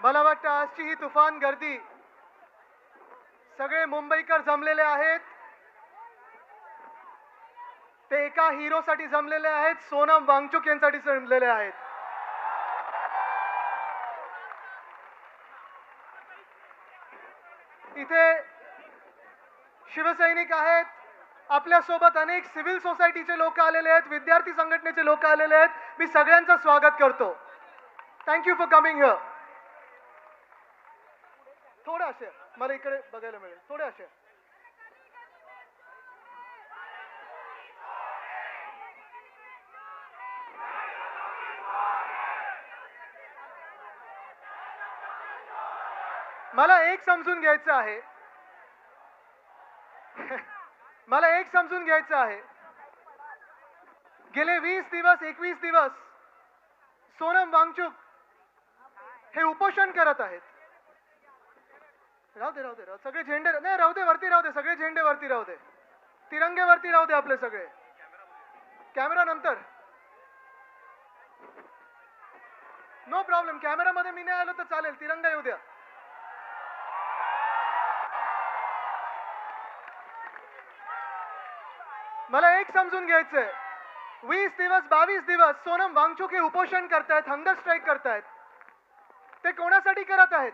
मला वाटतं आजची ही तुफान गर्दी, सगळे मुंबईकर जमलेले आहेत, ते एका हिरोसाठी जमलेले आहेत, सोनम वांगचुक यांसाठी जमलेले आहेत. इथे शिवसैनिक आहेत, आपल्या सोबत अनेक सिव्हिल सोसायटीचे लोक आलेले आहेत, विद्यार्थी संघटनेचे लोक आलेले आहेत. मी सगळ्यांचं स्वागत करतो. Thank you for coming here. थोडं असे मला इकडे बघायला मिळेल, थोडे असे. मला एक समजून घ्यायचं आहे, मला एक समजून घ्यायचं आहे. गेले 20 दिवस 21 दिवस सोनम वांगचुक हे उपोषण करत आहेत. राहू दे राहू दे, सगळे झेंडे नाही राहू दे, वरती राहू दे, सगळे झेंडे वरती राहू दे, तिरंगे वरती राहू दे आपले सगळे. कॅमेरा नंतर, नो प्रॉब्लेम. कॅमेरामध्ये मी नाही आलो तर चालेल, तिरंगा येऊ द्या. मला एक समजून घ्यायचंय, 20 दिवस 22 दिवस सोनम वांगचुक हे उपोषण करतायत, हंगर स्ट्राईक करतायत. ते कोणासाठी करत आहेत?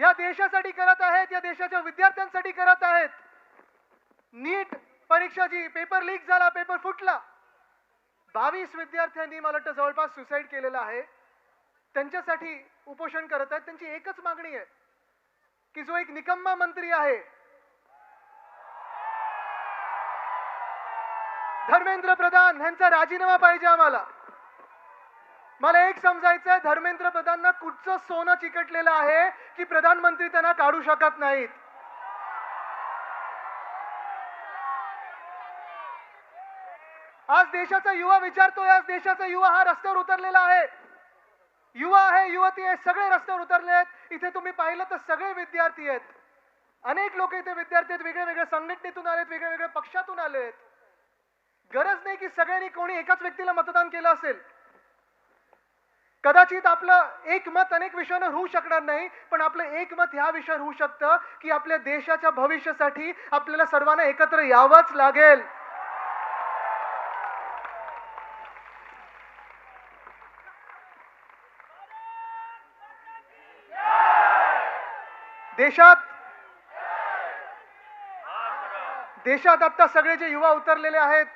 या देशासाठी करत आहेत, या देशाच्या विद्यार्थ्यांसाठी करत आहेत. नीट परीक्षा जी पेपर लीक झाला, पेपर फुटला, 22 विद्यार्थ्यांनी मला वाटतं जवळपास सुसाईड केलेला आहे. त्यांच्यासाठी उपोषण करत आहेत. त्यांची एकच मागणी आहे की जो एक निकम्मा मंत्री आहे, धर्मेंद्र प्रधान, यांचा राजीनामा पाहिजे आम्हाला. मला एक समजायचं आहे, धर्मेंद्र प्रधानना कुठचं सोनं चिकटलेलं आहे की प्रधानमंत्री त्यांना काढू शकत नाहीत. आज देशाचा युवा विचारतोय, आज देशाचा युवा हा रस्त्यावर उतरलेला आहे. युवा आहे, युवती आहे, सगळे रस्त्यावर उतरले आहेत. इथे तुम्ही पाहिलं तर सगळे विद्यार्थी आहेत, अनेक लोक इथे विद्यार्थी आहेत, वेगळ्या वेगळ्या संघटनेतून आलेत, वेगळ्या वेगळ्या पक्षातून आलेत. गरज नाही की सगळ्यांनी कोणी एकाच व्यक्तीला मतदान केलं असेल. कदाचित आपलं एक मत अनेक विषयावर होऊ शकणार नाही, पण आपलं एक मत ह्या विषयावर होऊ शकतं की आपल्या देशाच्या भविष्यासाठी आपल्याला सर्वांना एकत्र यावंच लागेल. देशात आता सगळे जे युवा उतरलेले आहेत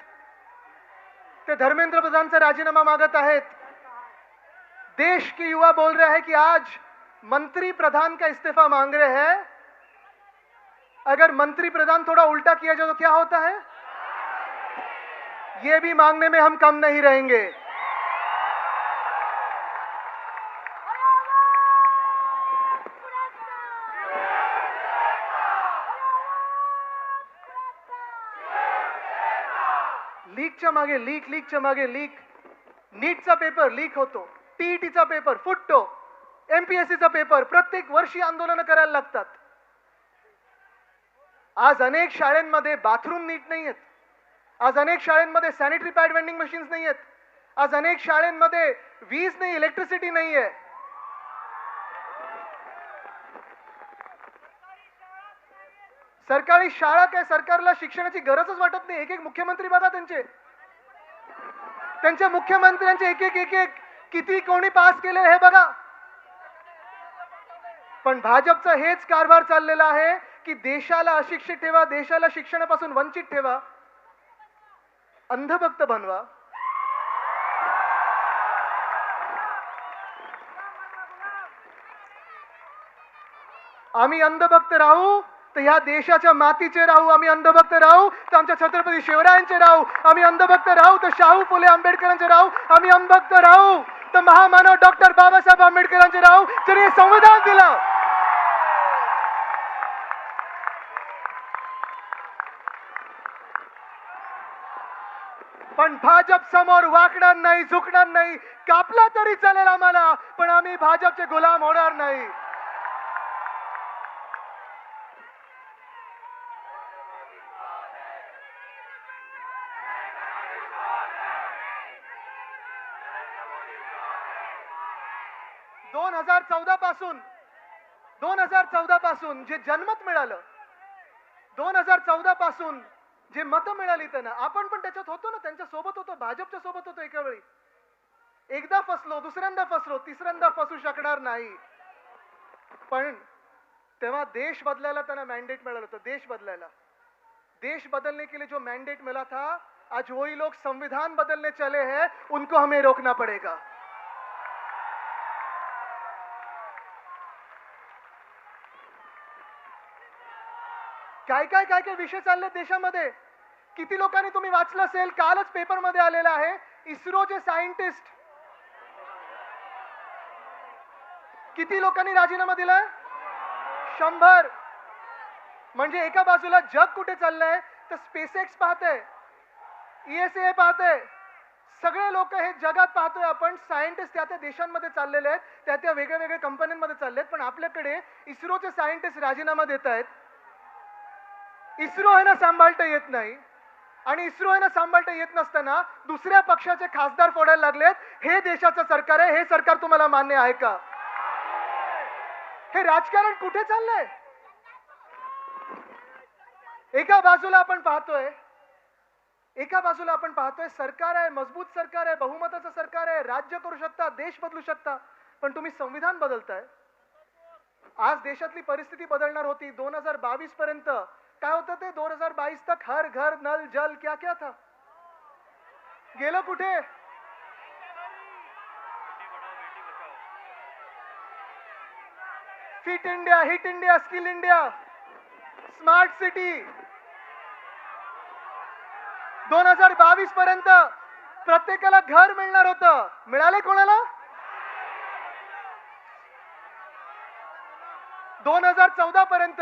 ते धर्मेंद्र प्रधानचा राजीनामा मागत आहेत. देश के युवा बोल रहे हैं कि आज मंत्री प्रधान का इस्तीफा मांग रहे हैं. अगर मंत्री प्रधान थोड़ा उल्टा किया जाए तो क्या होता है? ये भी मांगने में हम कम नहीं रहेंगे. लीकच्या मागे लीक. नीटचा पेपर लीक होतो, टीईटीचा पेपर फुटतो, एमपीएससीचा पेपर, प्रत्येक वर्षी आंदोलन करायला लागतात. आज अनेक शाळांमध्ये बाथरूम नीट नाही आहेत. आज अनेक शाळांमध्ये सॅनिटरी पॅड वेंडिंग मशीन्स नाही आहेत. आज अनेक शाळांमध्ये वीज नाही, इलेक्ट्रिसिटी नाही आहे. सरकारी शाळा काय, सरकारला शिक्षणाची गरजच वाटत नाही. एक एक मुख्यमंत्री बघा, त्यांच्या मुख्यमंत्र्यांचे एक एक किती कोणी पास केले हे बघा. पण भाजपचा हेच कारभार चाललेला आहे की देशाला अशिक्षित ठेवा, देशाला शिक्षणापासून वंचित ठेवा, अंधभक्त बनवा. आम्ही अंधभक्त राहू तर ह्या देशाच्या मातीचे राहू. आम्ही अंधभक्त राहू तर आमच्या छत्रपती शिवरायांचे राहू. आम्ही अंधभक्त राहू तर शाहू फुले आंबेडकरांचे राहू. आम्ही अंधभक्त राहू तर महामानव डॉक्टर बाबासाहेब आंबेडकरांचे राहू, ज्यांनी संविधान दिलं. पण भाजप समोर वाकणार नाही, झुकणार नाही. कापला तरी चालेल आम्हाला, पण आम्ही भाजपचे गुलाम होणार नाही. 2014 पासून जे जनमत मिळालं, 2014 पासून जे मतं मिळाली त्यांना, आपण पण त्याच्यात होतो ना, त्यांच्या सोबत होतो, भाजपच्या सोबत होतो एका वेळी. एकदा फसलो, दुसऱ्यांदा फसलो, तिसऱ्यांदा फसू शकणार नाही. पण तेव्हा देश बदलायला त्यांना मॅन्डेट मिळालं होतं. देश बदलायला, देश बदलने के लिए जो मैंडेट मिला था, आज वही लोग संविधान बदलने चले हैं, उनको हमें रोकना पड़ेगा. काय काय काय काय विषय चालले देशामध्ये. किती लोकांनी तुम्ही वाचलं असेल, कालच पेपरमध्ये आलेलं आहे, इस्रोचे सायंटिस्ट किती लोकांनी राजीनामा दिलाय? 100. म्हणजे एका बाजूला जग कुठे चाललंय तर स्पेसएक्स पाहतंय, ESA पाहतंय, सगळे लोक हे जगात पाहतोय आपण. सायंटिस्ट त्या त्या देशांमध्ये चाललेले आहेत, त्या त्या वेगळ्या वेगळ्या कंपन्यांमध्ये चाललेत. पण आपल्याकडे इस्रोचे सायंटिस्ट राजीनामा देत आहेत. इस्रो यांना सांभाळता येत नाही, आणि इस्रो यांना सांभाळता येत नसताना दुसऱ्या पक्षाचे खासदार फोडायला लागलेत. हे देशाचं सरकार आहे. हे सरकार तुम्हाला मान्य आहे का? हे राजकारण कुठे चाललंय? एका बाजूला आपण पाहतोय सरकार आहे, मजबूत सरकार आहे, बहुमताचं सरकार आहे, राज्य करू शकता, देश बदलू शकता. पण तुम्ही संविधान बदलताय. आज देशातली परिस्थिती बदलणार होती. 2022 पर्यंत काय होतं ते? 2022 तक हर घर नल जल क्या क्या था? गेलं कुठे? Fit India, hit India, skill India, smart city. 2022 पर्यंत प्रत्येकाला घर मिळणार होतं. मिळाले कोणाला? 2014 पर्यंत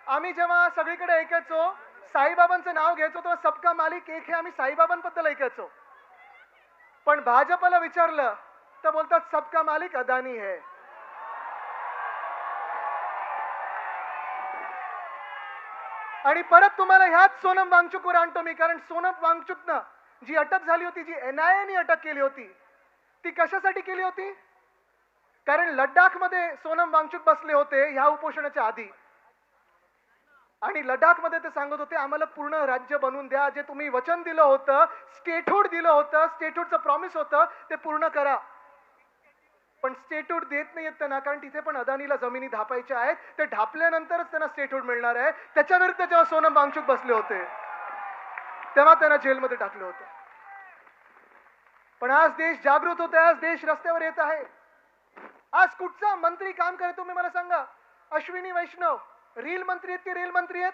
आम्ही जेव्हा सगळीकडे ऐकायचो, साईबाबांचं नाव घ्यायचो, तेव्हा सबका मालिक एक हे आम्ही साईबाबांबद्दल ऐकायचो. पण भाजपला विचारलं तर बोलतात सबका मालिक अदानी है. आणि परत तुम्हाला ह्याच सोनम वांगचुकवर आणतो मी. कारण सोनम वांगचुकनं जी अटक झाली होती, जी NIA ने अटक केली होती, ती कशासाठी केली होती? कारण लडाखमध्ये सोनम वांगचुक बसले होते ह्या उपोषणाच्या आधी, आणि लडाखमध्ये ते सांगत होते आम्हाला पूर्ण राज्य बनवून द्या. जे तुम्ही वचन दिलं होतं, स्टेटहूड दिलं होतं, स्टेटहूडचं प्रॉमिस होतं, ते पूर्ण करा. पण स्टेटहूड देत नाहीयेत त्यांना, कारण तिथे पण अदानीला जमिनी धापायच्या आहेत. ते ढापल्यानंतरच त्यांना स्टेटहूड मिळणार आहे. त्याच्या विरुद्ध जेव्हा सोनम वांगचुक बसले होते तेव्हा त्यांना जेलमध्ये टाकलं होतं. पण आज देश जागृत होत आहे, आज देश रस्त्यावर येत आहे. आज कुठचा मंत्री काम करे तुम्ही मला सांगा? अश्विनी वैष्णव रील मंत्री आहेत की रेल मंत्री आहेत?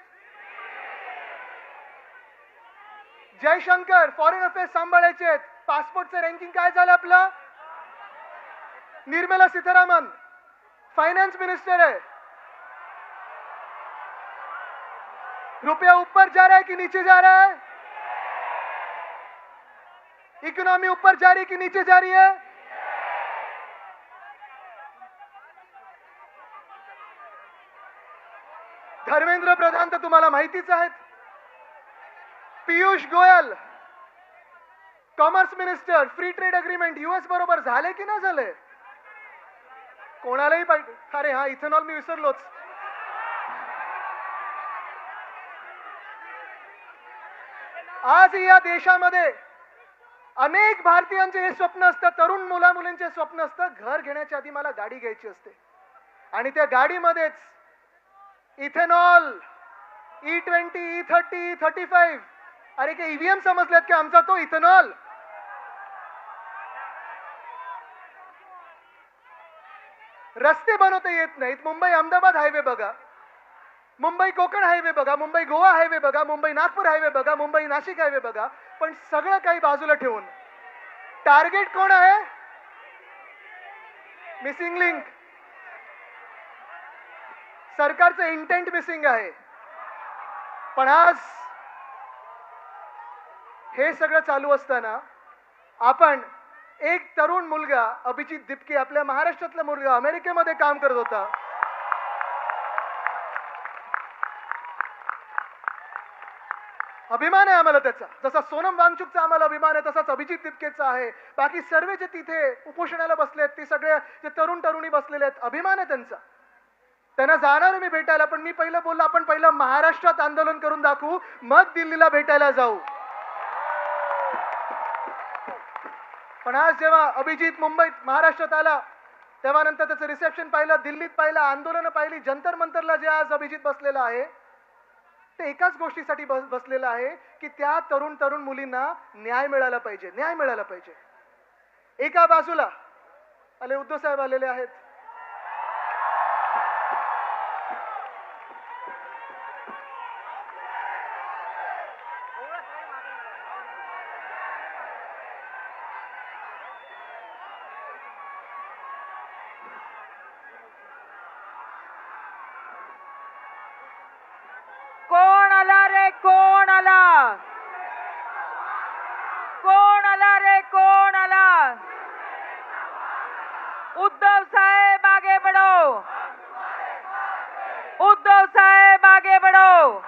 जयशंकर फॉरेन अफेअर्स सांभाळायचे आहेत. पासपोर्टचं रँकिंग काय झालं आपलं? निर्मला सीतारामन फाइनेंस मिनिस्टर है. रुपया ऊपर जा रहा है कि नीचे जा रहा है? इकोनॉमी ऊपर जा रही है कि नीचे जा रही है? धर्मेंद्र प्रधान तर तुम्हाला माहितीच आहेत. Piyush Goyal commerce minister, free trade agreement US बरोबर झाले की नाही झाले? कोणालाही पाहिजे. अरे हा, इथेनॉल मी विसरलोच. आज या देशामध्ये अनेक भारतीयांचे हे स्वप्न असतं, तरुण मुला मुलींचे स्वप्न असतं, घर घेण्याच्या आधी मला गाडी घ्यायची असते. आणि त्या गाडीमध्येच इथेनॉल, E20, E30, E35. अरे काय EVM समजल्यात की आमचा तो इथेनॉल? रस्ते बनवता येत नाहीत. मुंबई अहमदाबाद हायवे बघा, मुंबई कोकण हायवे बघा, मुंबई गोवा हायवे बघा, मुंबई नागपूर हायवे बघा, मुंबई नाशिक हायवे बघा. पण सगळं काही बाजूला ठेवून टार्गेट कोण आहे? Missing link. सरकारचं इंटेंट मिसिंग आहे. पण आज हे सगळं चालू असताना आपण एक तरुण मुलगा अभिजित दिपके, आपल्या महाराष्ट्रातला मुलगा, अमेरिकेमध्ये काम करत होता. अभिमान आहे आम्हाला त्याचा. जसा सोनम वांगचुकचा आम्हाला अभिमान आहे तसाच अभिजित दिपकेचा आहे. बाकी सर्व जे तिथे उपोषणाला बसलेत ते सगळे जे तरुण तरुणी बसलेले आहेत, अभिमान आहे त्यांचा. त्यांना जाणार मी भेटायला, पण मी पहिलं बोललो आपण पहिलं महाराष्ट्रात आंदोलन करून दाखवू, मग दिल्लीला भेटायला जाऊ. पण आज जेव्हा अभिजित मुंबईत महाराष्ट्रात आला तेव्हा नंतर त्याचं रिसेप्शन पाहिलं, दिल्लीत पाहिलं, आंदोलनं पाहिली, जंतर मंतरला जे आज अभिजित बसलेला आहे ते एकाच गोष्टीसाठी बसलेला आहे की त्या तरुण मुलींना न्याय मिळाला पाहिजे, न्याय मिळाला पाहिजे. एका बाजूला आले उद्धव साहेब आलेले आहेत. कोण आला रे, कोण आला, कोण आला रे, कोण आला. उद्धव साहेब आगे बढ़ो, उद्धव साहेब आगे बढ़ो,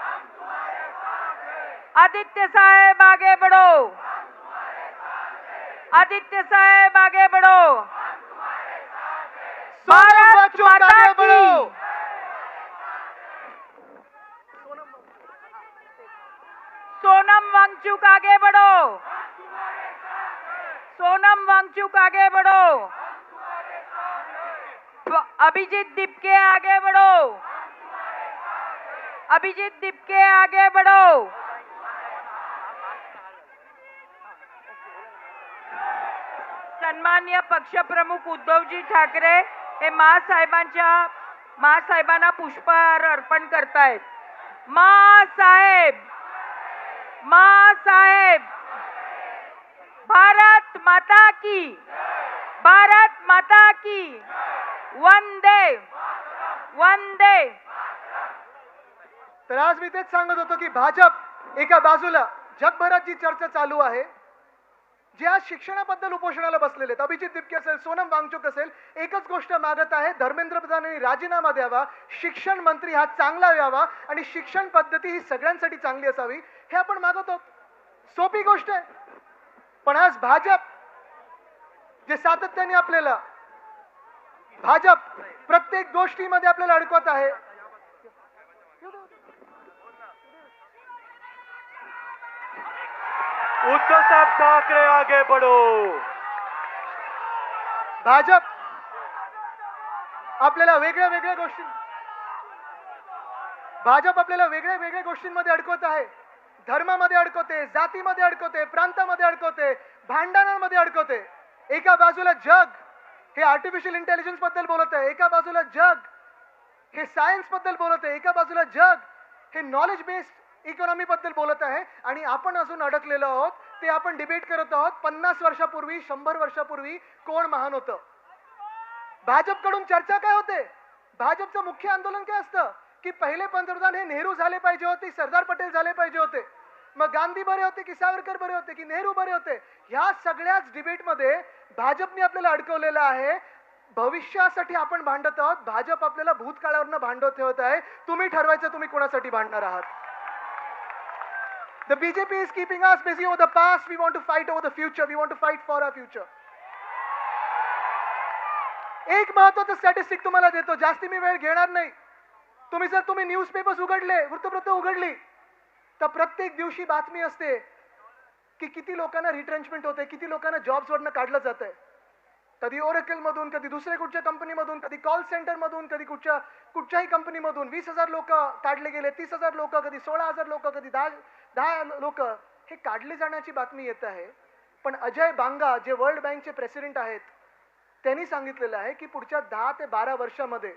आदित्य साहेब आगे बढ़ो, आदित्य साहेब आगे बढ़ो. भारत माता की, सोनम वांगचुक आगे बढ़ो, सोनम वांगचुक आगे बढ़ो, अभिजीत दिपके आगे बढ़ो, अभिजीत दिपके आगे बढ़ो. सन्मान्य पक्षप्रमुख उद्धवजी ठाकरे हे मासाहेबांना पुष्पहार अर्पण करतायत. मासाहेब, मासाहेब, भारत माता की, भारत माता की, वंदे वंदे. तर आज मी तेच सांगत होतो की भाजप एका बाजूला जगभरात जी चर्चा चालू आहे, जे आज शिक्षणाबद्दल उपोषणाला बसलेले आहेत, अभिजित दिपके असेल, सोनम वांगचुक असेल, एकच गोष्ट मागत आहे, धर्मेंद्र प्रधानांनी राजीनामा द्यावा, शिक्षण मंत्री हा चांगला यावा आणि शिक्षण पद्धती ही सगळ्यांसाठी चांगली असावी, हे आपण मागत आहोत. सोपी गोष्ट आहे. पण आज भाजप जे सातत्याने आपल्याला भाजप प्रत्येक गोष्टीमध्ये आपल्याला अडकवत आहे. उद्धव साहब ठाकरे आगे बढ़ो. भाजप आपल्याला वेगळ्या वेगळ्या गोष्टी भाजप आपल्याला वेगळ्या वेगळ्या गोष्टींमध्ये अडकवत आहे. धर्मामध्ये अडकवते, जातीमध्ये अडकवते, प्रांतामध्ये अडकवते, भांडणांमध्ये अडकवते. एका बाजूला जग हे आर्टिफिशियल इंटेलिजन्स बद्दल बोलत आहे, एका बाजूला जग हे सायन्स बद्दल बोलत आहे, एका बाजूला जग हे नॉलेज बेस्ड इकॉनॉमी बद्दल बोलत आहे आणि आपण अजून अडकलेलो आहोत. ते आपण डिबेट करत आहोत 50 वर्षापूर्वी, 100 वर्षापूर्वी कोण महान होतं. भाजपकडून चर्चा काय होते, भाजपचं मुख्य आंदोलन काय असतं की पहिले पंतप्रधान हे नेहरू झाले पाहिजे होते, सरदार पटेल झाले पाहिजे होते, मग गांधी बरे होते की सावरकर बरे होते की नेहरू बरे होते. ह्या सगळ्याच डिबेटमध्ये भाजपने आपल्याला अडकवलेलं आहे. भविष्यासाठी आपण भांडत आहोत, भाजप आपल्याला भूतकाळावरनं भांडत ठेवत आहे. तुम्ही ठरवायचं तुम्ही कोणासाठी भांडणार आहात. The BJP is keeping us busy over the past. We want to fight over the future. We want to fight for our future. एक महत्त्वाचं स्टॅटिस्टिक तुम्हाला देतो, जास्ती मी वेळ घेणार नाही. तुम्ही न्यूजपेपर्स उघडले, वृत्तपत्र उघडली तर प्रत्येक दिवशी बातमी असते की किती लोकांना रिट्रेंचमेंट होते, किती लोकांना जॉब्स वरनं काढलं जातंय. कधी ओरेकल मधून, कधी दुसऱ्या कुठच्या कंपनीमधून, कधी कॉल सेंटर मधून, कधी कुठच्याही कंपनीमधून 20,000 लोक काढले गेले, 30,000 लोक, कधी 16,000 लोक, कधी 10 लोक हे काढले जाण्याची बातमी येत आहे. पण अजय बांगा जे वर्ल्ड बँकचे प्रेसिडेंट आहेत त्यांनी सांगितलेलं आहे की पुढच्या 10 ते 12 वर्षामध्ये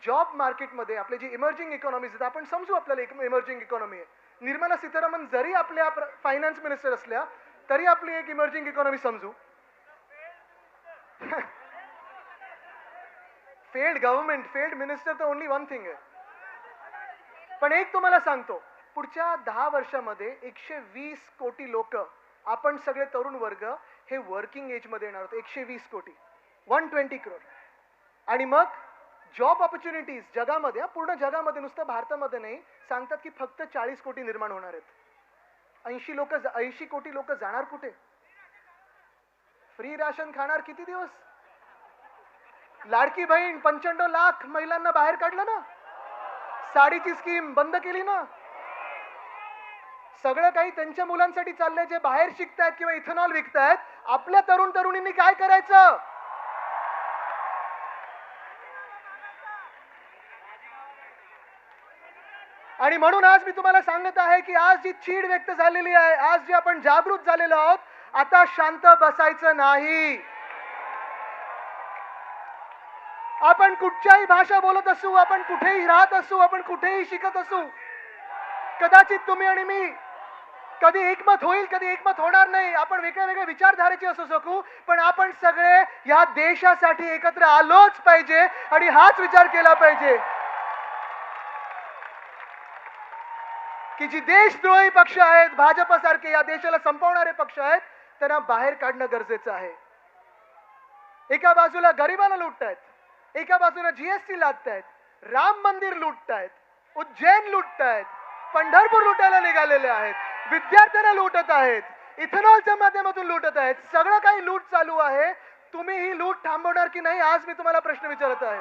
जॉब मार्केटमध्ये आपले जी इमर्जिंग इकॉनॉमीज आहेत, आपण समजू आपल्याला इमर्जिंग इकॉनॉमी आहे. निर्मला सीतारामन जरी आपल्या फायनान्स मिनिस्टर असल्या तरी आपली एक इमर्जिंग इकॉनॉमी समजू. फेल्ड गव्हर्नमेंट, फेल्ड मिनिस्टर तर ओनली वन थिंग आहे. पण एक तुम्हाला सांगतो, पुढच्या 10 वर्षामध्ये 120 कोटी लोक, आपण सगळे तरुण वर्ग हे वर्किंग एज मध्ये येणार आहोत. 120 कोटी, 120 करोड. आणि मग जॉब ऑपॉर्च्युनिटीज जगामध्ये, पूर्ण जगामध्ये, नुसतं भारतामध्ये नाही, सांगतात की फक्त 40 कोटी निर्माण होणार आहेत. 80 कोटी लोक जाणार कुठे? फ्री राशन खाणार किती दिवस? लाडकी बहीण 95 लाख महिलांना बाहेर काढलं ना, साडीची स्कीम बंद केली ना, सगळं काही त्यांच्या मुलांसाठी चाललंय जे बाहेर शिकतायत किंवा इथेनॉल विकतायत. आपल्या तरुण तरुणींनी काय करायचं? आणि म्हणून आज मी तुम्हाला सांगत आहे की आज जी चीड व्यक्त झालेली आहे, आज जे आपण जागृत झालेलो आहोत, आता शांत बसायचं नाही. आपण कुठच्याही भाषा बोलत असू, आपण कुठेही राहत असू, आपण कुठेही शिकत असू, कदाचित तुम्ही आणि मी कधी एकमत होईल, कधी एकमत होणार नाही, आपण वेगळ्या वेगळ्या विचारधारेचे असू शकू, पण आपण सगळे या देशासाठी एकत्र आलोच पाहिजे आणि हाच विचार केला पाहिजे की जी देशद्रोही पक्ष आहेत, भाजपसारखे या देशाला संपवणारे पक्ष आहेत, त्यांना बाहेर काढणं गरजेचं आहे. एका बाजूला गरिबाला लुटतायत, एका बाजूला जीएसटी लादतायत, राम मंदिर लुटतायत, उज्जैन लुटतायत, पंढरपूर लुटायला निघालेले आहेत, विद्यार्थ्यांना लुटत आहेत, इथेनॉलच्या माध्यमातून लुटत आहेत, सगळं काही लूट चालू आहे. तुम्ही ही लूट थांबवणार की नाही, आज मी तुम्हाला प्रश्न विचारत आहे.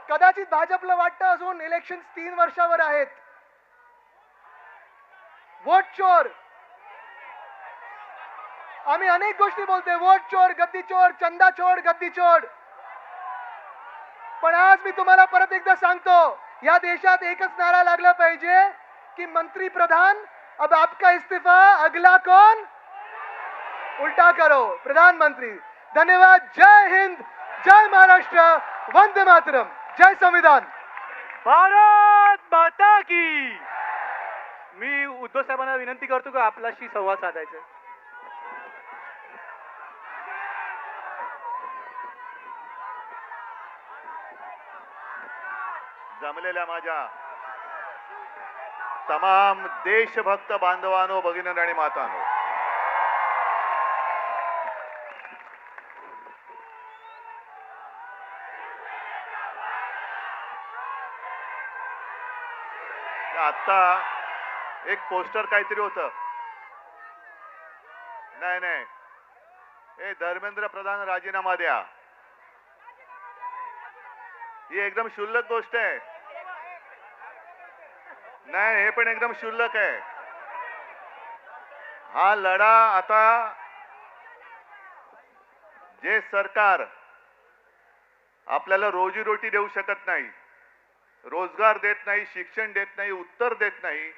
कदाचित भाजपला वाटतं अजून इलेक्शन 3 वर्षावर आहेत. वोट चोर, आम्ही अनेक गोष्टी बोलतोय, वोट चोर, गद्दी चोर, चंदा चोर, गद्दी चोर. पण आज मी तुम्हाला परत एकदा सांगतो, या देशात एकच नारा लागला पाहिजे कि मंत्री प्रधान, अब आपका इस्तीफा, अगला कौन? उल्टा करो, प्रधानमंत्री. धन्यवाद. जय हिंद, जय महाराष्ट्र, वंदे मातरम, जय संविधान. भारत माता की. मी उद्धव साहेबांना विनंती करतो की आपल्याशी संवाद साधायचा. जमलेल्या माझ्या तमाम देशभक्त बांधवांनो, भगिनींनो आणि मातांनो, आता एक पोस्टर काहीतरी होतं. नाही, हे धर्मेंद्र प्रधान राजीनामा द्या. ही एकदम क्षुल्लक गोष्ट आहे. नाही, हे पण एकदम क्षुल्लक आहे. हा लढा आता जे सरकार आपल्याला रोजीरोटी देऊ शकत नाही, रोजगार देत नाही, शिक्षण देत नाही, उत्तर देत नाही,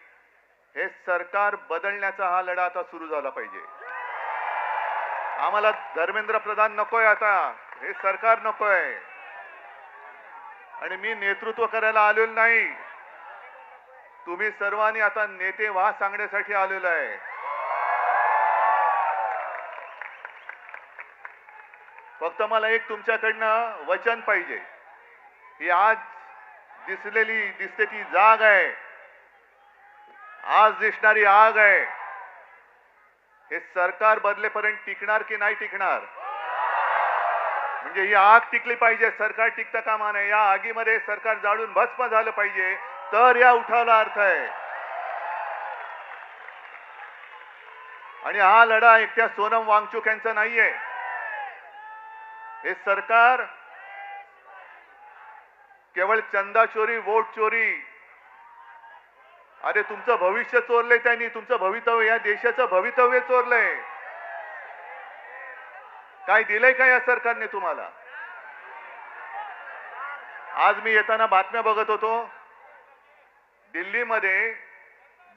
हे सरकार बदलण्याचा हा लढा आता सुरू झाला पाहिजे. आम्हाला धर्मेंद्र प्रधान नकोय, आता हे सरकार नकोय. आणि मी नेतृत्व करायला आलेलो नाही, तुम्ही सर्वांनी आता नेते व्हा सांगण्यासाठी आलेलो आहे. फक्त मला एक तुमच्याकडनं वचन पाहिजे की आज दिसते ती जाग आहे, आज दिसणारी आग आहे, हे सरकार बदलेपर्यंत टिकणार की नाही टिकणार? म्हणजे ही आग टिकली पाहिजे, सरकार टिकता कामा नये. या आगीमध्ये सरकार जाळून भस्म झालं पाहिजे, तर या उठावाला अर्थ आहे. आणि हा लढा एकट्या सोनम वांगचुक यांचा नाहीये. हे सरकार केवळ चंदा चोरी, वोट चोरी, अरे तुमचं भविष्य चोरलंय त्यांनी, तुमचं भवितव्य, या देशाचं भवितव्य चोरलंय. काय दिलंय का या सरकारने तुम्हाला? आज मी येताना बातम्या बघत होतो, दिल्लीमध्ये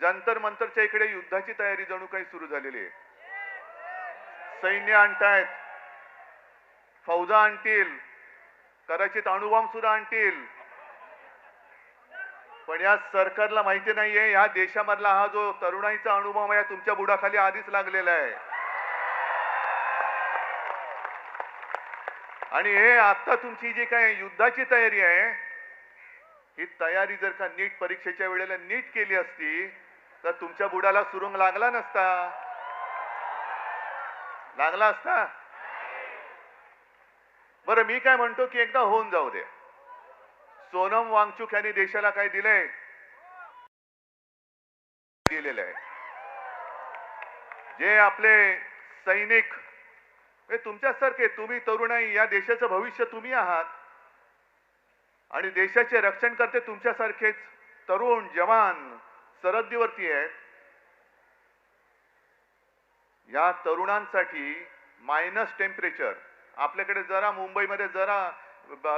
जंतर मंतरच्या इकडे युद्धाची तयारी जणू काही सुरू झालेली आहे. सैन्य आणतायत, फौजा आणतील, कदाचित अणुबॉम्ब सुद्धा आणतील. पण या सरकारला माहिती नाहीये, या देशामधला हा जो तरुणाईचा अणुबॉम्ब आहे तुमच्या बुडाखाली आधीच लागलेला आहे. आणि हे आता तुमची जी काय युद्धाची तयारी आहे, ही तयारी जर का नीट परीक्षेच्या वेळेला नीट केली असती तर तुमच्या बुडाला सुरुंग लागला नसता, लागला असता. बरं, मी काय म्हणतो की एकदा होऊन जाऊ दे. सोनम वांगचुक यांनी देशाला काय दिलंय? दिलेलं आहे. जे आपले सैनिक हे तुमच्यासारखे, तुम्ही तरुणाई, या देशाचं भविष्य तुम्ही आहात आणि देशाचे रक्षण करते तुमच्यासारखेच तरुण जवान सरहद्दीवरती आहेत. या तरुणांसाठी मायनस टेम्परेचर, आपल्याकडे जरा मुंबईमध्ये जरा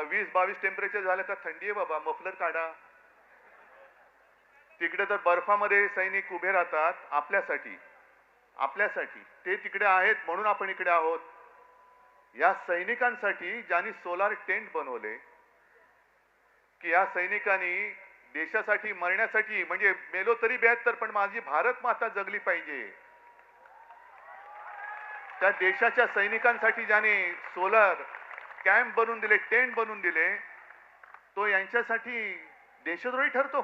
20-22 टेम्परेचर झालं का थंडी आहे बाबा, मफलर काढा. तिकडे तर बर्फामध्ये सैनिक उभे राहतात आपल्यासाठी. ते तिकडे आहेत म्हणून आपण इकडे आहोत. या सैनिकांसाठी ज्यांनी सोलार टेंट बनवले, की या सैनिकांनी देशासाठी मरण्यासाठी, म्हणजे मेलो तरी 72 पण माझी भारत माता जगली पाहिजे, त्या देशाच्या सैनिकांसाठी ज्याने सोलर कॅम्प बनवून दिले, टेंट बनवून दिले, तो यांच्यासाठी देशद्रोही ठरतो.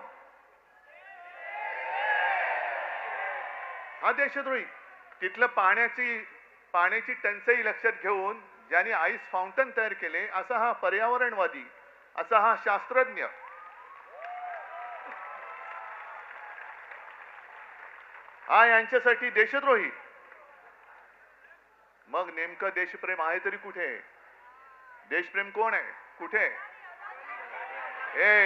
हा देशद्रोही. तिथलं पाण्याची टंचाई लक्षात घेऊन ज्यांनी आईस फाउंटन तयार केले, असा हा पर्यावरणवादी, असा हा शास्त्रज्ञ, हा यांच्यासाठी देशद्रोही. मग नेमकं देशप्रेम आहे तरी कुठे? देशप्रेम कोण आहे? कुठे?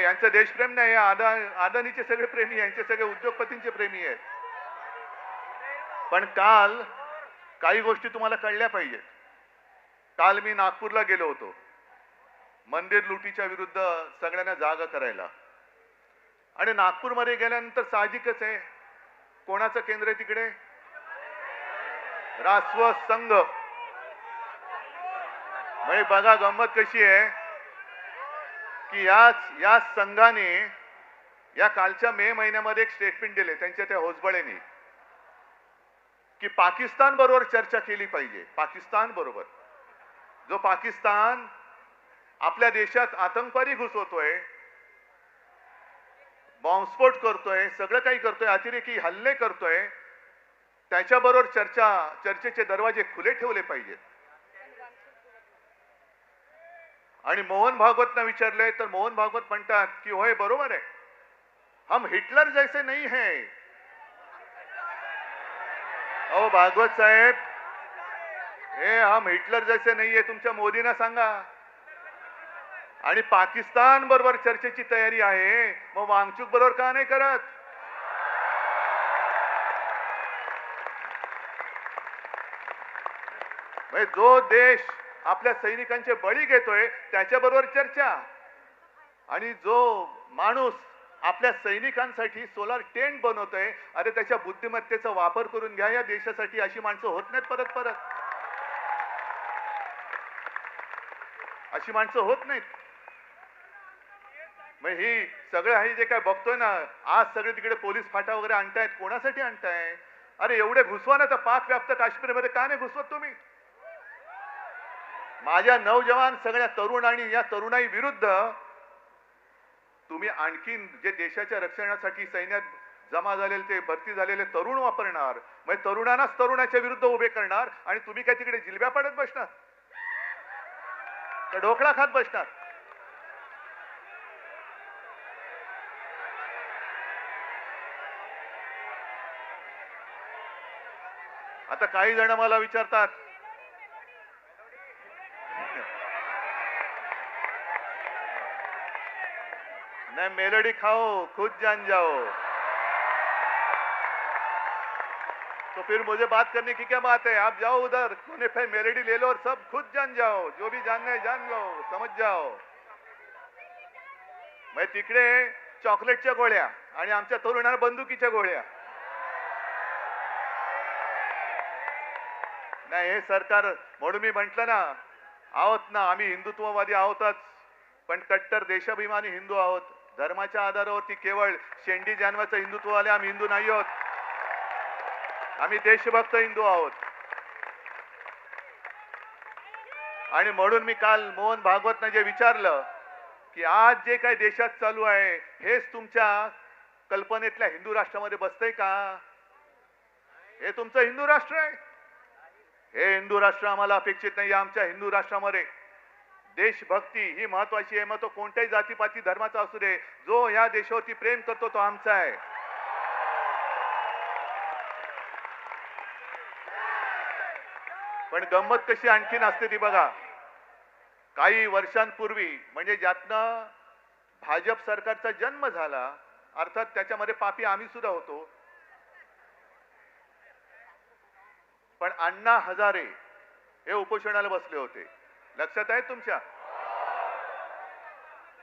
यांचं देशप्रेम नाही. अदानीचे सगळे प्रेमी, यांचे सगळे उद्योगपतींचे प्रेमी आहेत. पण काल काही गोष्टी तुम्हाला कळल्या पाहिजेत. काल मी नागपूरला गेलो होतो मंदिर लुटीच्या विरुद्ध सगळ्यांना जागा करायला. आणि नागपूरमध्ये गेल्यानंतर साहजिकच आहे, कोणाचं केंद्र आहे तिकडे? रासव संघ. म्हणजे बघा गंमत कशी आहे की या संघाने या कालच्या मे महिन्यामध्ये एक स्टेटमेंट दिले त्यांच्या त्या होसबळेनी, की पाकिस्तान बरोबर चर्चा केली पाहिजे. पाकिस्तान बरोबर, जो पाकिस्तान आपल्या देशात आतंकवादी घुसवतोय, बॉम्बस्फोट करतोय, सगळं काही करतोय, अतिरेकी हल्ले करतोय, त्याच्याबरोबर चर्चेचे दरवाजे खुले ठेवले पाहिजेत. आणि मोहन भागवतना विचारले तर मोहन भागवत म्हणतात की होय बरोबर आहे, हम हिटलर जैसे नहीं है. अहो भागवत साहेब, हम हिटलर जैसे नाही आहे तुमच्या मोदींना सांगा. आणि पाकिस्तान बरोबर चर्चेची तयारी आहे, मग वांगचूक बरोबर का नाही करत? म्हणजे जो देश आपल्या सैनिकांचे बळी घेतोय त्याच्याबरोबर चर्चा, आणि जो माणूस आपल्या सैनिकांसाठी सोलार टेंट बनवतोय, अरे त्याच्या बुद्धिमत्तेचा वापर करून घ्या या देशासाठी. अशी माणसं होत नाहीत परत. अशी माणसं होत नाहीत. मग ही सगळं हे जे काय बघतोय ना, आज सगळे तिकडे पोलीस फाटा वगैरे आणतायत, कोणासाठी आणताय? अरे एवढे घुसवा ना, तर पाक व्याप्त काश्मीरमध्ये का नाही घुसवत तुम्ही? माझ्या नौजवान सगळ्या तरुण आणि या तरुणाई विरुद्ध तुम्ही आणखीन जे देशाच्या रक्षणासाठी सैन्यात जमा झालेले, ते भरती झालेले तरुण वापरणार, म्हणजे तरुणांनाच तरुणाच्या विरुद्ध उभे करणार, आणि तुम्ही काय तिकडे जिलब्या पाडत बसणार का ढोकळा खात बसणार? आता काही जण मला विचारतात, नहीं मेलोडी खाओ खुद जान जाओ, तो फिर मुझे बात करने की क्या बात है? आप जाओ उधर कोने पे मेलोडी ले लो और सब खुद जान जाओ, जो भी जानना है जान लो, समझ जाओ. मैं तिकडे चॉकलेटच्या गोळ्या आणि आमच्या तरुणांना बंदुकीच्या गोळ्या. नाही, हे सरकार, म्हणून मी म्हंटल ना, आहोत ना आम्ही हिंदुत्ववादी आहोतच, पण कट्टर देशाभिमानी हिंदू आहोत. धर्माच्या आधारावरती केवळ शेंडी जानवाचं हिंदुत्ववाले आम्ही हिंदू नाही आहोत. आम्ही देशभक्त हिंदू आहोत. आणि म्हणून मी काल मोहन भागवतनं जे विचारलं की आज जे काही देशात चालू आहे हेच तुमच्या कल्पनेतल्या हिंदू राष्ट्रामध्ये बसतंय का? हे तुमचं हिंदू राष्ट्र आहे? हे हिंदू राष्ट्र आम्हाला अपेक्षित नाही. आमच्या हिंदू राष्ट्रामध्ये देशभक्ती ही महत्वाची आहे. मग तो कोणत्याही जातीपाती धर्माचा असू दे, जो ह्या देशावरती प्रेम करतो तो आमचा आहे. पण गंमत कशी आणखीन असते ती बघा. काही वर्षांपूर्वी म्हणजे ज्यातनं भाजप सरकारचा जन्म झाला, अर्थात त्याच्यामध्ये पापी आम्ही सुद्धा होतो, पण अण्णा हजारे हे उपोषणाला बसले होते. लक्षात आहे तुमच्या?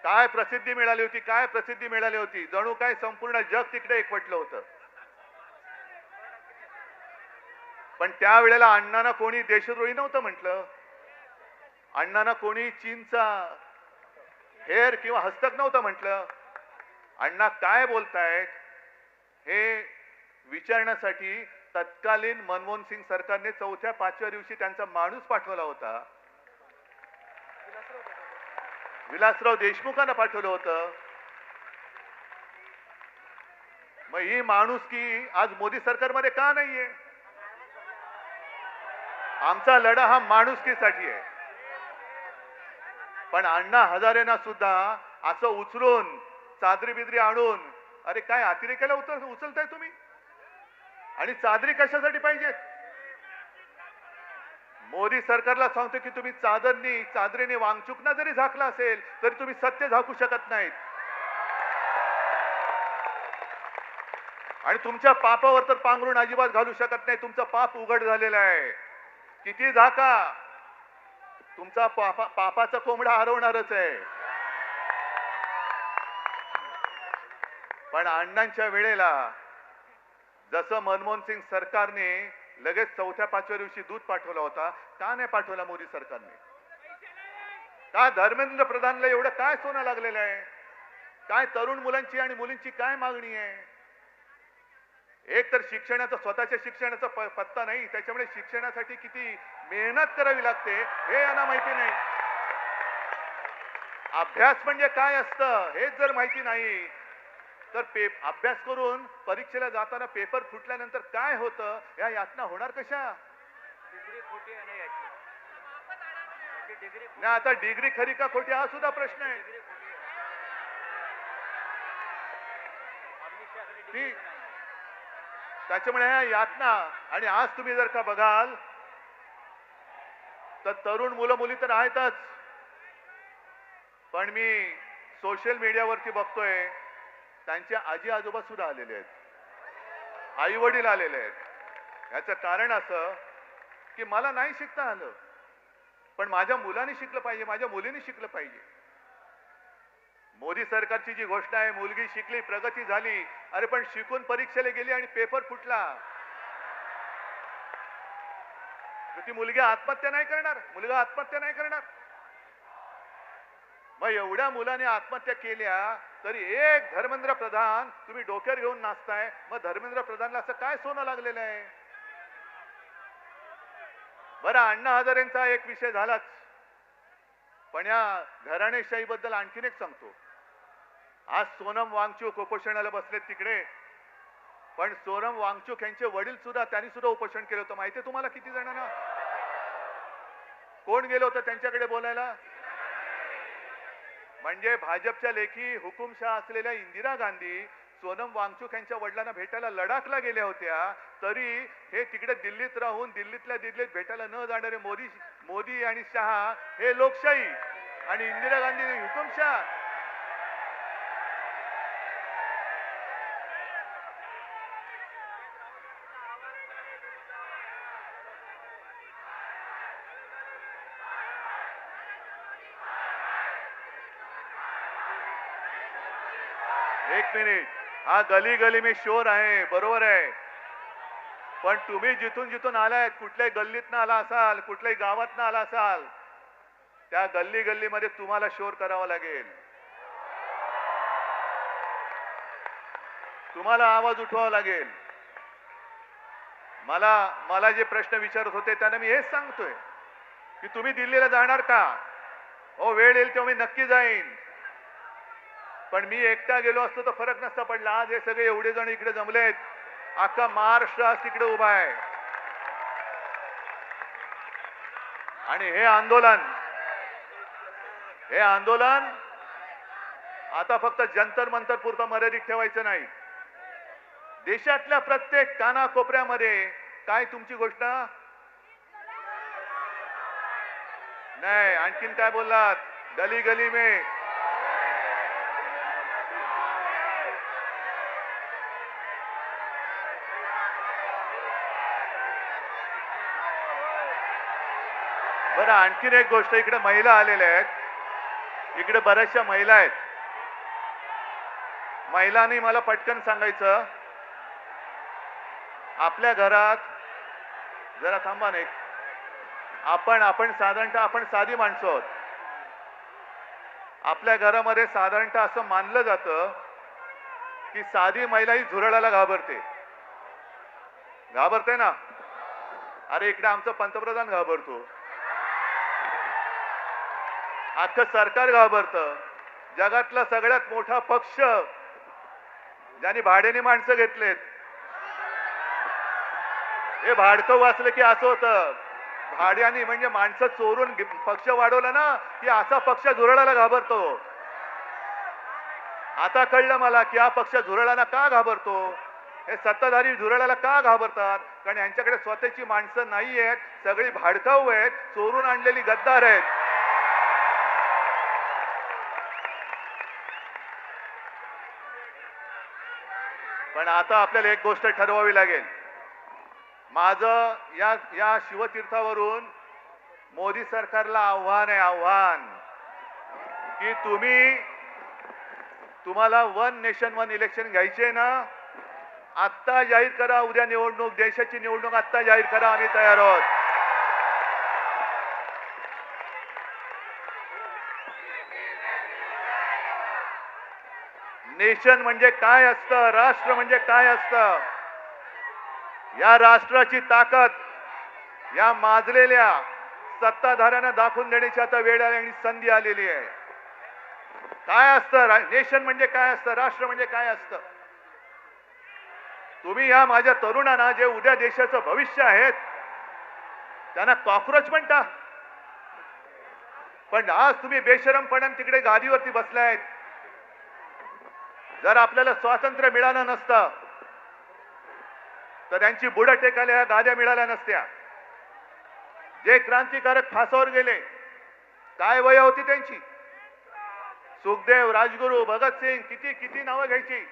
काय प्रसिद्धी मिळाली होती, काय प्रसिद्धी मिळाली होती. जणू काय संपूर्ण जग तिकडे एकवटलं होतं. पण त्यावेळेला अण्णांना कोणी देशद्रोही नव्हतं म्हटलं. अण्णांना कोणी चीनचा हेर किंवा हस्तक नव्हतं म्हटलं. अण्णा काय बोलतायत हे विचारण्यासाठी तत्कालीन मनमोहन सिंग सरकारने 4-5व्या दिवशी त्यांचा माणूस पाठवला होता. विलासराव देशमुखांना पाठवलं होतं. मग ही माणुसकी आज मोदी सरकारमध्ये का नाहीये? आमचा लढा हा माणुसकीसाठी आहे. पण अण्णा हजारेंना सुद्धा असं उचलून चादरी बिदरी आणून, अरे काय अतिरेकाला उचलताय तुम्ही? आणि चादरी कशासाठी पाहिजेत? मोदी सरकारला सांगतो की तुम्ही चादरीने वांगचुकना जरी झाकला असेल तरी तुम्ही सत्य झाकू शकत नाहीत. आणि तुमच्या पापावर तर पांघरून अजिबात घालू शकत नाही. तुमचं पाप उघड झालेलं आहे. किती झाका, तुमचा पापाचा कोंबडा हरवणारच आहे. पण अण्णांच्या वेळेला जसं मनमोहन सिंग सरकारने लगेच 4-5व्या दिवशी दूध पाठवला होता, का नाही पाठवला मोदी सरकारने? का धर्मेंद्र प्रधानला एवढं काय सोनं लागलेलं आहे? काय तरुण मुलांची आणि मुलींची काय मागणी आहे? एक तर शिक्षणाचा, स्वतःच्या शिक्षणाचा पत्ता नाही, त्याच्यामुळे शिक्षणासाठी किती मेहनत करावी लागते हे यांना माहिती नाही. अभ्यास म्हणजे काय असतं हेच जर माहिती नाही तर अभ्यास करून परीक्षेला जाताना पेपर फुटल्यानंतर काय होतं या यातना होणार कशा? नाही, आता डिग्री खरी का खोटी हा सुद्धा प्रश्न आहे. त्याच्यामुळे ह्या यातना, आणि आज तुम्ही जर का बघाल तर तरुण मुलं मुली तर आहेतच, पण मी सोशल मीडियावरती बघतोय त्यांचे आजी आजोबा सुद्धा आलेले आहेत, आई वडील आलेले आहेत. याचं कारण असं की मला नाही शिकता आलं, पण माझ्या मुलाने शिकलं पाहिजे, माझ्या मुलीने शिकलं पाहिजे. मोदी सरकारची जी घोषणा आहे, मुलगी शिकली प्रगती झाली, अरे पण शिकून परीक्षेला गेली आणि पेपर फुटला, ती मुलगी आत्महत्या नाही करणार, मुलगा आत्महत्या नाही करणार. मग एवढ्या मुलाने आत्महत्या केल्या तरी एक धर्मेंद्र प्रधान तुम्ही डोक्यावर घेऊन नाचताय. मग धर्मेंद्र प्रधानला असं काय सोनं लागलेलं आहे? बरं, अण्णा हजारेंचा एक विषय झालाच, पण या घराणेशाही बद्दल आणखीन एक सांगतो. आज सोनम वांगचूक उपोषणाला बसलेत तिकडे, पण सोनम वांगचूक यांचे वडील सुद्धा, त्यांनी सुद्धा उपोषण केलं होतं. माहितीये तुम्हाला किती जणांना? कोण गेलं होतं त्यांच्याकडे बोलायला? म्हणजे भाजपच्या लेखी हुकुमशाह असलेल्या इंदिरा गांधी सोनम वांगचूक यांच्या वडिलांना भेटायला लडाखला गेल्या होत्या, तरी हे तिकडे दिल्लीत राहून दिल्लीतल्या दिल्लीत भेटायला न जाणारे मोदी आणि शहा हे लोकशाही आणि इंदिरा गांधी हुकुमशाह. एक मिनिट, हा गली गली में शोर आहे, बरोबर आहे, पण तुम्ही जिथून जिथून आलाय, कुठल्याही गल्लीतनं आला असाल, कुठल्याही गावातनं आला असाल, त्या गल्ली गल्लीमध्ये तुम्हाला शोर करावा लागेल, तुम्हाला आवाज उठवावा लागेल. मला जे प्रश्न विचारत होते त्यांना मी हेच सांगतोय की तुम्ही दिल्लीला जाणार का? हो, वेळ येईल तेव्हा मी नक्की जाईन, पण मी एकटा गेलो असतो तर फरक नसता पडला. आज हे सगळे एवढे जण इकडे जमलेत, अख्खा महाराष्ट्र आज तिकडे उभा आहे. आणि हे आंदोलन आता फक्त जंतर मंतर पुरतं मर्यादित ठेवायचं नाही. देशातल्या प्रत्येक कानाकोपऱ्यामध्ये काय तुमची घोषणा? नाही, आणखीन काय बोललात? गली गली में बरं, आणखीन एक गोष्ट, इकडे महिला आलेल्या आहेत, इकडे बऱ्याचशा महिला आहेत. महिलांनी मला पटकन सांगायचं, आपल्या घरात जरा थांबा नाही, आपण साधारणतः आपण साधी माणसं आहोत. आपल्या घरामध्ये साधारणतः असं मानलं जातं की साधी महिला ही झुरळाला घाबरते ना. अरे इकडे आमचं पंतप्रधान घाबरतो, अख्खं सरकार घाबरतं. जगातला सगळ्यात मोठा पक्ष ज्यांनी भाड्याने माणसं घेतलेत, हे भाडकं वाचलं की असं होतं, भाड्याने म्हणजे माणसं चोरून पक्ष वाढवला ना की असा पक्ष झुरळाला घाबरतो. आता कळलं मला की हा पक्ष झुरळाला का घाबरतो. हे सत्ताधारी झुरळाला का घाबरतात? कारण यांच्याकडे स्वतःची माणसं नाही आहेत, सगळी भाडकाऊ आहेत, चोरून आणलेली गद्दार आहेत. पण आता आपल्याला एक गोष्ट ठरवावी लागेल. माझं या शिवतीर्थावरून मोदी सरकारला आव्हान आहे, की तुम्हाला 1 नेशन 1 इलेक्शन घ्यायचे ना, आत्ता जाहीर करा. उद्या निवडणूक, देशाची निवडणूक आत्ता जाहीर करा, आम्ही तयार आहोत. नेशन म्हणजे काय असतं, राष्ट्र म्हणजे काय असतं, या राष्ट्राची ताकद या माजलेल्या सत्ताधाऱ्यांना दाखवून देण्याची आता वेळ आली आणि संधी आलेली आहे. काय असतं नेशन म्हणजे काय असतं, राष्ट्र म्हणजे काय असतं. तुम्ही या माझ्या तरुणांना, जे उद्या देशाचं भविष्य आहेत, त्यांना कॉक्रोच म्हणता. पण आज तुम्ही बेशरमपणाने तिकडे गादीवरती बसलायत. जर आपल्याला स्वातंत्र्य मिळालं नसतं तर त्यांची बुडं टेकायला या गाद्या मिळाल्या नसत्या. जे क्रांतिकारक फासावर गेले, काय वय होती त्यांची? सुखदेव, राजगुरू, भगतसिंग, किती नावं घ्यायची,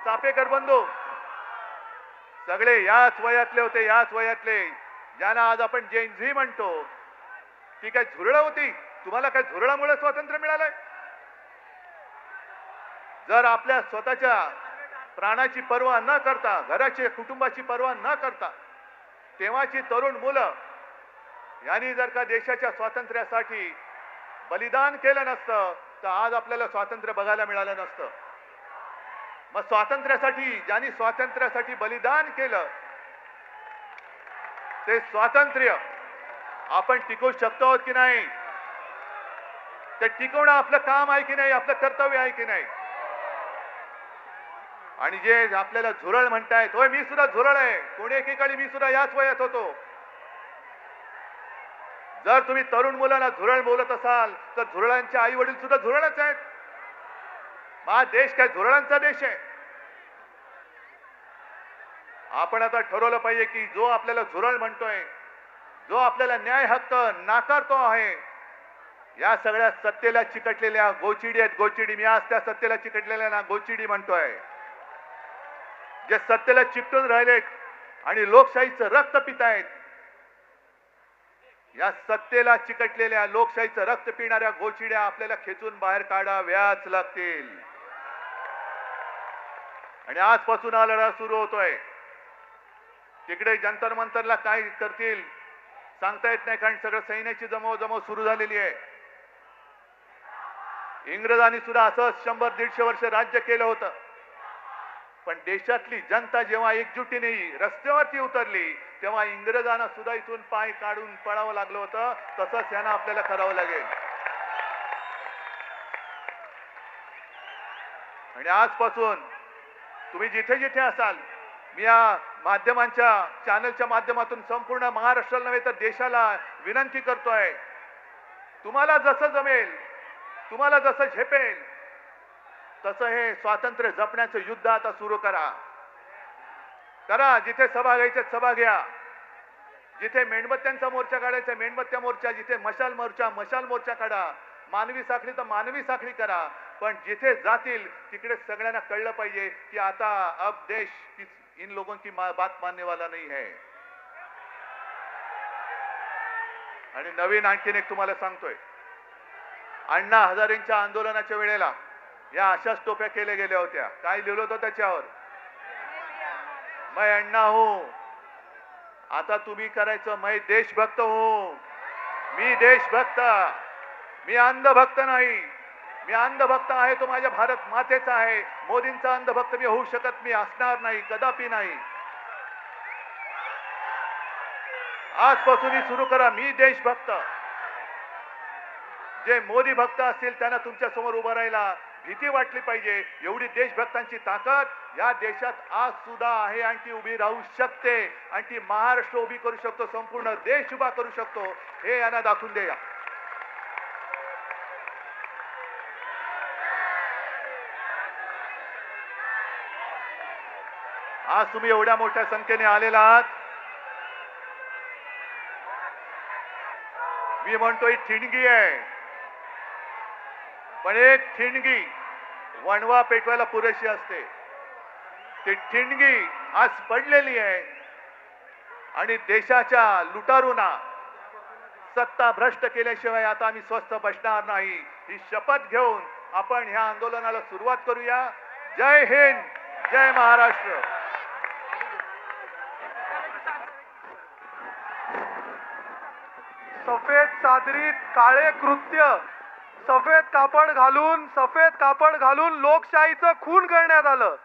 चापेकर बंधू, सगळे याच वयातले होते, याच वयातले. ज्यांना आज आपण जेन-झी म्हणतो, ती काय झुरळं होती? तुम्हाला काय झुरळामुळे स्वातंत्र्य मिळालंय? जर आपल्या स्वतःच्या प्राणाची पर्वा न करता, घराची कुटुंबाची पर्वा न करता, तेव्हाची तरुण मुलं यांनी जर का देशाच्या स्वातंत्र्यासाठी बलिदान केलं नसतं तर आज आपल्याला स्वातंत्र्य बघायला मिळालं नसतं. मग ज्यांनी स्वातंत्र्यासाठी बलिदान केलं, ते स्वातंत्र्य आपण टिकवू शकतो आहोत की नाही? ते टिकवणं आपलं काम आहे की नाही, आपलं कर्तव्य आहे की नाही? आणि जे आपल्याला झुरळ म्हणतायत, होय मी सुद्धा झुरळ आहे, कोणी एकेकाळी मी सुद्धा याच वयात होतो. जर तुम्ही तरुण मुलांना झुरळ बोलत असाल तर झुरळांचे आई वडील सुद्धा झुरळच आहेत. हा देश काय झुरळांचा देश आहे? आपण आता ठरवलं पाहिजे की जो आपल्याला झुरळ म्हणतोय, जो आपल्याला न्याय हक्क नाकारतो आहे, या सगळ्या सत्तेला चिकटलेल्या गोचिडी आहेत. गोचिडी, मी आज त्या सत्तेला चिकटलेल्या गोचिडी म्हणतोय. जे सत्तेला चिकटून राहिलेत आणि लोकशाहीचं रक्त पितायत, या सत्तेला चिकटलेल्या लोकशाहीचं रक्त पिणाऱ्या गोचिड्या आपल्याला खेचून बाहेर काढाव्याच लागतील. आणि आजपासून हा लढा सुरू होतोय. तिकडे जंतर मंतरला काय करतील सांगता येत नाही, कारण सगळं सैन्याची जमवाजमव सुरू झालेली आहे. इंग्रजांनी सुद्धा असंच 100-150 वर्ष राज्य केलं होतं. पण देशातली जनता जेव्हा एकजुटीने रस्त्यावरती उतरली तेव्हा इंग्रजांना सुद्धा इथून पाय काढून पळावं लागलं होतं. तसंच यांना आपल्याला करावं लागेल. आणि आजपासून तुम्ही जिथे जिथे असाल, मी या माध्यमांच्या चॅनलच्या माध्यमातून संपूर्ण महाराष्ट्राला नव्हे तर देशाला विनंती करतोय, तुम्हाला जसं जमेल, तुम्हाला जसं झेपेल तसं हे स्वातंत्र्य जपण्याचं युद्ध आता सुरू करा. जिथे सभा घ्यायचे सभा घ्या, जिथे मेणबत्त्यांचा मोर्चा काढायचा मेणबत्त्या मोर्चा, जिथे मशाल मोर्चा काढा, मानवी साखळी तर मानवी साखळी करा, पण जिथे जातील तिकडे सगळ्यांना कळलं पाहिजे की आता अब देश इन लोगों की बात मानने वाला नहीं है. आणि नवीन आणखीन एक तुम्हाला सांगतोय, अण्णा हजारेंच्या आंदोलनाच्या वेळेला या अशाच टोप्या केल्या गेल्या होत्या. काय लिहिलं होतं त्याच्यावर? मैं अण्णा हूं. आता तुम्ही करायचं मैं देशभक्त हूं. मी देशभक्त, मी अंधभक्त नाही. मी अंधभक्त आहे तो माझ्या भारत मातेचा आहे. मोदींचा अंधभक्त मी होऊ शकत, मी असणार नाही, कदापि नाही. आजपासून सुरू करा मी देशभक्त. जे मोदी भक्त असतील त्यांना तुमच्या समोर उभं राहायला भीती वाटली पाहिजे. एवढी देशभक्तांची ताकद या देशात आज सुद्धा आहे आणि ती उभी राहू शकते आणि ती महाराष्ट्र उभी करू शकतो, संपूर्ण देश उभा करू शकतो, हे यांना दाखवून द्या. आज तुम्ही एवढ्या मोठ्या संख्येने आलेला आहात. मी म्हणतो ही ठिणगी आहे, पण एक ठिणगी वणवा पेटवायला पुरेशी असते. ती ठिणगी आज पडलेली आहे आणि देशाच्या लुटारूंना सत्ता भ्रष्ट केल्याशिवाय आता आम्ही स्वस्थ बसणार नाही. ही शपथ घेऊन आपण ह्या आंदोलनाला सुरुवात करूया. जय हिंद, जय महाराष्ट्र. सफेद चादरीत काळे कृत्य, सफेद कापड घालून लोकशाहीचं खून करण्यात आलं.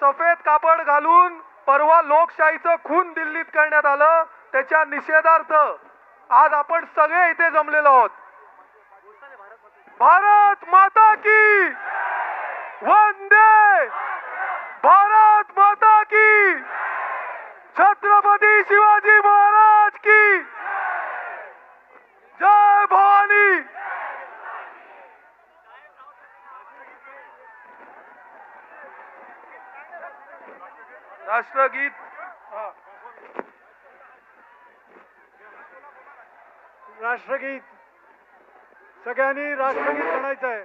सफेद कापड घालून परवा लोकशाहीचं खून दिल्लीत करण्यात आलं. त्याच्या निषेधार्थ आज आपण सगळे इथे जमलेलो आहोत. भारत माता की वंदे, भारत माता की, छत्रपती शिवाजी महाराज की जय भवानी. राष्ट्रगीत सगळ्यांनी राष्ट्रगीत म्हणायचं आहे.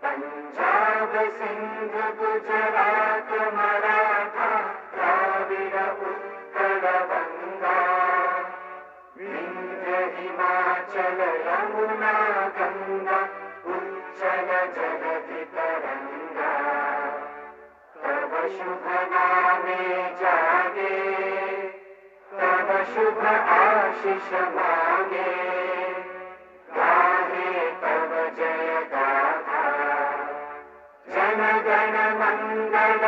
पंजाब सिंध गुजरात मराठा द्राविड उत्कल गंगा विंध्य हिमाचल यमुना गंगा उच्चल जलधि तरंगा तव शुभ नामे जागे तव शुभ आशीष मांगे गाहे तव जय गाथा जन गण मंगल